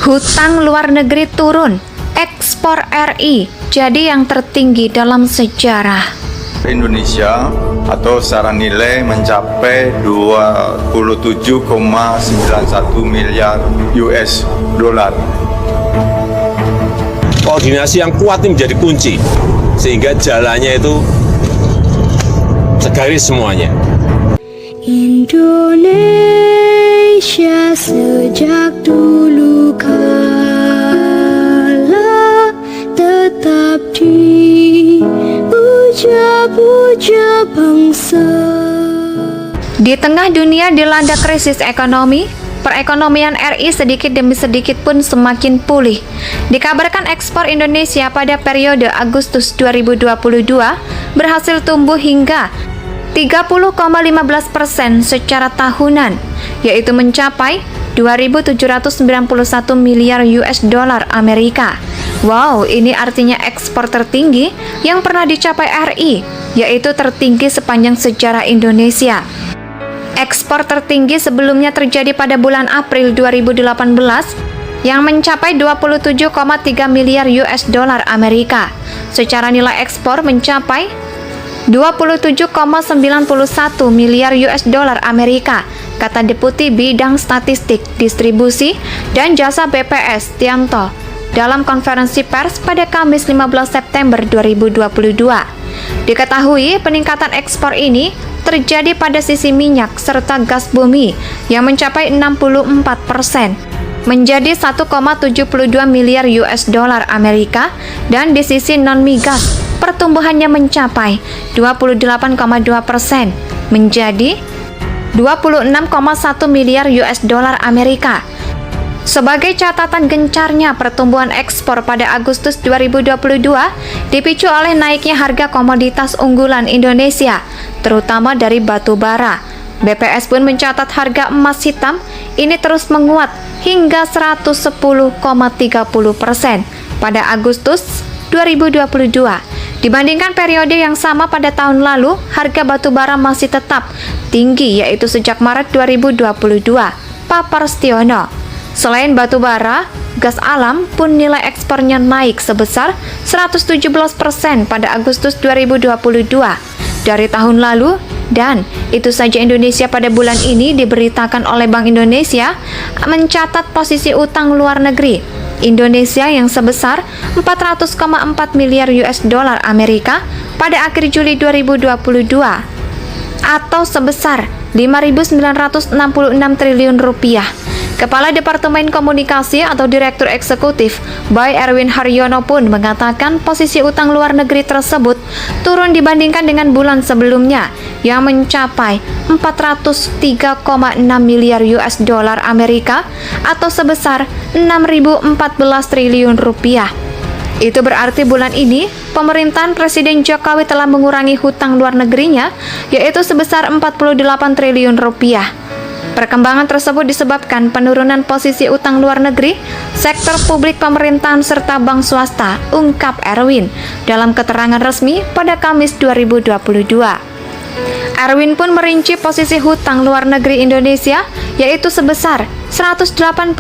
Hutang luar negeri turun, ekspor RI jadi yang tertinggi dalam sejarah. Indonesia atau secara nilai mencapai 27,91 miliar US dollar. Koordinasi yang kuat ini menjadi kunci, sehingga jalannya itu segaris semuanya. Indonesia sejak dulu kala tetap dipuja-puja bangsa. Di tengah dunia dilanda krisis ekonomi, perekonomian RI sedikit demi sedikit pun semakin pulih. Dikabarkan ekspor Indonesia pada periode Agustus 2022 berhasil tumbuh hingga 30,15% secara tahunan, yaitu mencapai 2.791 miliar US dollar Amerika. Wow, ini artinya ekspor tertinggi yang pernah dicapai RI, yaitu tertinggi sepanjang sejarah Indonesia. Ekspor tertinggi sebelumnya terjadi pada bulan April 2018 yang mencapai 27,3 miliar US dollar Amerika. Secara nilai ekspor mencapai 27,91 miliar US dollar Amerika, kata Deputi Bidang Statistik, Distribusi, dan Jasa BPS Tianto dalam konferensi pers pada Kamis 15 September 2022. Diketahui peningkatan ekspor ini terjadi pada sisi minyak serta gas bumi yang mencapai 64%, menjadi 1,72 miliar US dollar Amerika, dan di sisi non-migas pertumbuhannya mencapai 28,2%, menjadi 26,1 miliar US dollar Amerika. Sebagai catatan gencarnya pertumbuhan ekspor pada Agustus 2022 dipicu oleh naiknya harga komoditas unggulan Indonesia, terutama dari batu bara. BPS pun mencatat harga emas hitam ini terus menguat hingga 110,30% pada Agustus 2022. Dibandingkan periode yang sama pada tahun lalu, harga batu bara masih tetap tinggi, yaitu sejak Maret 2022, papar Stiono. Selain batu bara, gas alam pun nilai ekspornya naik sebesar 117% pada Agustus 2022 dari tahun lalu, dan itu saja Indonesia pada bulan ini diberitakan oleh Bank Indonesia mencatat posisi utang luar negeri Indonesia yang sebesar 400,4 miliar US dollar Amerika pada akhir Juli 2022 atau sebesar 5.966 triliun rupiah. Kepala Departemen Komunikasi atau Direktur Eksekutif Bay Erwin Haryono pun mengatakan posisi utang luar negeri tersebut turun dibandingkan dengan bulan sebelumnya yang mencapai 403,6 miliar US dollar Amerika atau sebesar 6.014 triliun rupiah. Itu berarti bulan ini pemerintahan Presiden Jokowi telah mengurangi hutang luar negerinya, yaitu sebesar 48 triliun rupiah. Perkembangan tersebut disebabkan penurunan posisi utang luar negeri, sektor publik pemerintahan serta bank swasta, ungkap Erwin dalam keterangan resmi pada Kamis 2022. Erwin pun merinci posisi hutang luar negeri Indonesia, yaitu sebesar 185,65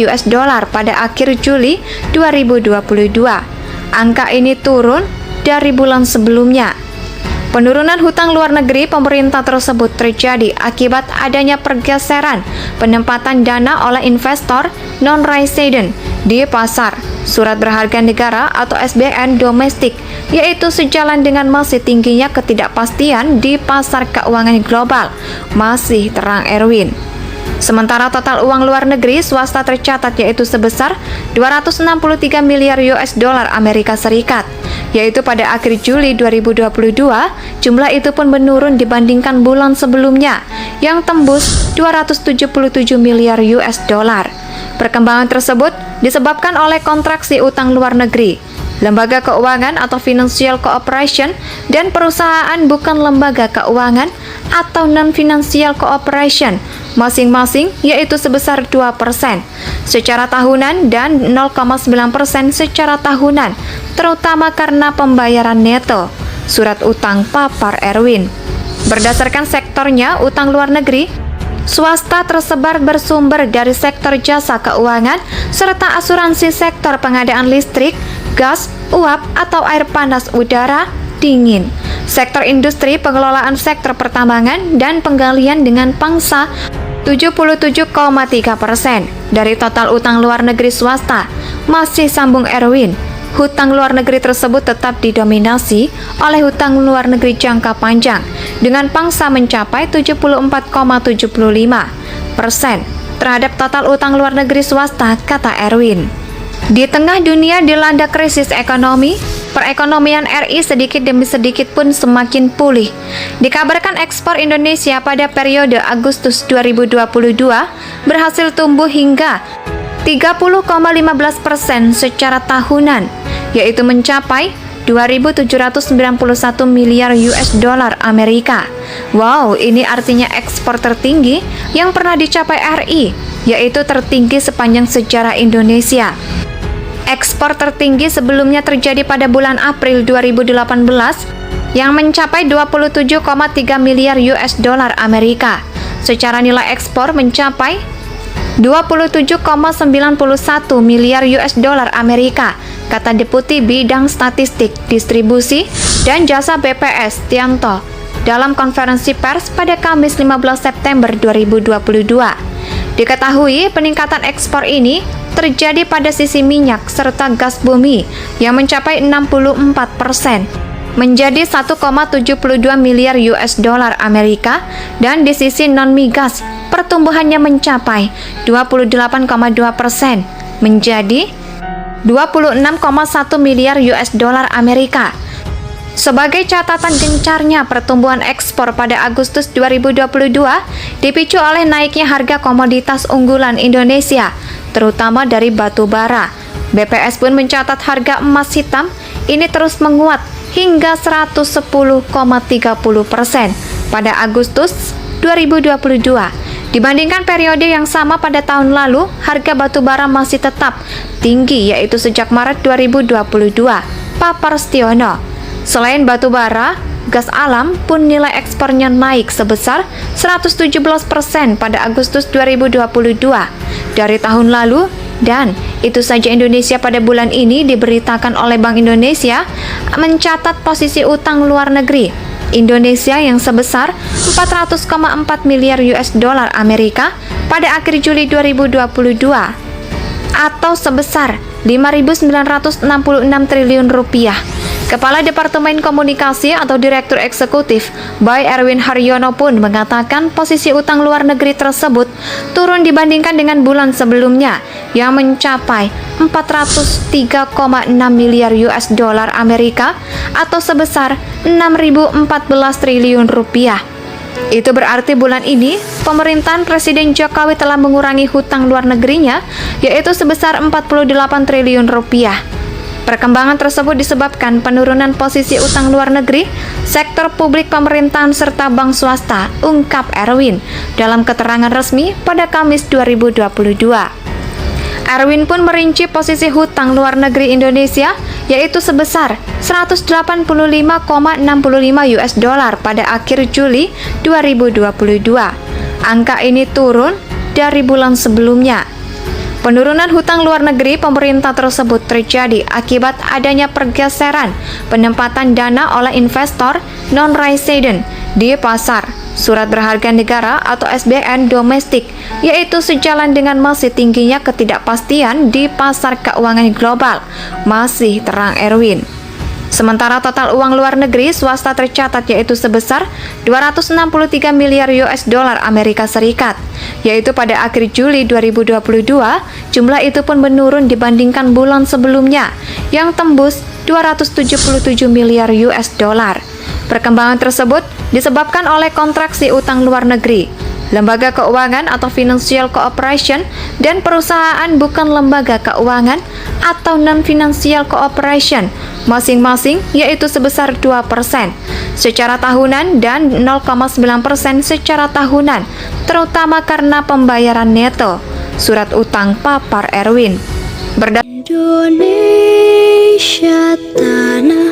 US dollar pada akhir Juli 2022. Angka ini turun dari bulan sebelumnya. Penurunan hutang luar negeri pemerintah tersebut terjadi akibat adanya pergeseran penempatan dana oleh investor non-resident di pasar surat berharga negara atau SBN domestik, yaitu sejalan dengan masih tingginya ketidakpastian di pasar keuangan global, masih terang Erwin. Sementara total uang luar negeri swasta tercatat yaitu sebesar 263 miliar US dollar Amerika Serikat, yaitu pada akhir Juli 2022. Jumlah itu pun menurun dibandingkan bulan sebelumnya yang tembus 277 miliar US dollar. Perkembangan tersebut disebabkan oleh kontraksi utang luar negeri, lembaga keuangan atau financial cooperation, dan perusahaan bukan lembaga keuangan atau non-financial cooperation masing-masing, yaitu sebesar 2% secara tahunan dan 0,9% secara tahunan, terutama karena pembayaran neto surat utang, papar Erwin. Berdasarkan sektornya utang luar negeri, swasta tersebar bersumber dari sektor jasa keuangan serta asuransi sektor pengadaan listrik, gas, uap atau air panas udara, dingin. Sektor industri, pengelolaan sektor pertambangan dan penggalian dengan pangsa 77,3% dari total utang luar negeri swasta. Masih sambung Erwin, hutang luar negeri tersebut tetap didominasi oleh hutang luar negeri jangka panjang dengan pangsa mencapai 74,75% terhadap total utang luar negeri swasta, kata Erwin. Di tengah dunia dilanda krisis ekonomi, perekonomian RI sedikit demi sedikit pun semakin pulih. Dikabarkan ekspor Indonesia pada periode Agustus 2022 berhasil tumbuh hingga 30,15% secara tahunan, yaitu mencapai 2.791 miliar US dollar Amerika. Wow, ini artinya ekspor tertinggi yang pernah dicapai RI, yaitu tertinggi sepanjang sejarah Indonesia. Ekspor tertinggi sebelumnya terjadi pada bulan April 2018 yang mencapai 27,3 miliar US dollar Amerika. Secara nilai ekspor mencapai 27,91 miliar US dollar Amerika, kata Deputi Bidang Statistik, Distribusi, dan Jasa BPS Tianto dalam konferensi pers pada Kamis 15 September 2022. Diketahui peningkatan ekspor ini terjadi pada sisi minyak serta gas bumi yang mencapai 64%, menjadi 1,72 miliar US dollar Amerika, dan di sisi non-migas pertumbuhannya mencapai 28,2%, menjadi 26,1 miliar US dollar Amerika. Sebagai catatan gencarnya pertumbuhan ekspor pada Agustus 2022 dipicu oleh naiknya harga komoditas unggulan Indonesia, terutama dari batu bara. BPS pun mencatat harga emas hitam ini terus menguat hingga 110,30% pada Agustus 2022. Dibandingkan periode yang sama pada tahun lalu, harga batu bara masih tetap tinggi, yaitu sejak Maret 2022, papar Stiono. Selain batu bara, gas alam pun nilai ekspornya naik sebesar 117% pada Agustus 2022 dari tahun lalu, dan itu saja Indonesia pada bulan ini diberitakan oleh Bank Indonesia mencatat posisi utang luar negeri Indonesia yang sebesar 400,4 miliar US dollar Amerika pada akhir Juli 2022 atau sebesar 5.966 triliun rupiah. Kepala Departemen Komunikasi atau Direktur Eksekutif Bay Erwin Haryono pun mengatakan posisi utang luar negeri tersebut turun dibandingkan dengan bulan sebelumnya yang mencapai 403,6 miliar US dollar Amerika atau sebesar 6.014 triliun rupiah. Itu berarti bulan ini pemerintahan Presiden Jokowi telah mengurangi hutang luar negerinya, yaitu sebesar 48 triliun rupiah. Perkembangan tersebut disebabkan penurunan posisi utang luar negeri, sektor publik pemerintahan serta bank swasta, ungkap Erwin dalam keterangan resmi pada Kamis 2022. Erwin pun merinci posisi hutang luar negeri Indonesia, yaitu sebesar 185,65 US dollar pada akhir Juli 2022. Angka ini turun dari bulan sebelumnya. Penurunan hutang luar negeri pemerintah tersebut terjadi akibat adanya pergeseran penempatan dana oleh investor non-resident di pasar surat berharga negara atau SBN domestik, yaitu sejalan dengan masih tingginya ketidakpastian di pasar keuangan global. Masih terang Erwin. Sementara total uang luar negeri swasta tercatat yaitu sebesar 263 miliar US dollar Amerika Serikat, yaitu pada akhir Juli 2022. Jumlah itu pun menurun dibandingkan bulan sebelumnya yang tembus 277 miliar US dollar. Perkembangan tersebut disebabkan oleh kontraksi utang luar negeri, lembaga keuangan atau financial cooperation, dan perusahaan bukan lembaga keuangan atau non-financial cooperation, masing-masing yaitu sebesar 2% secara tahunan dan 0,9% secara tahunan, terutama karena pembayaran neto surat utang, papar Erwin. Indonesia tanah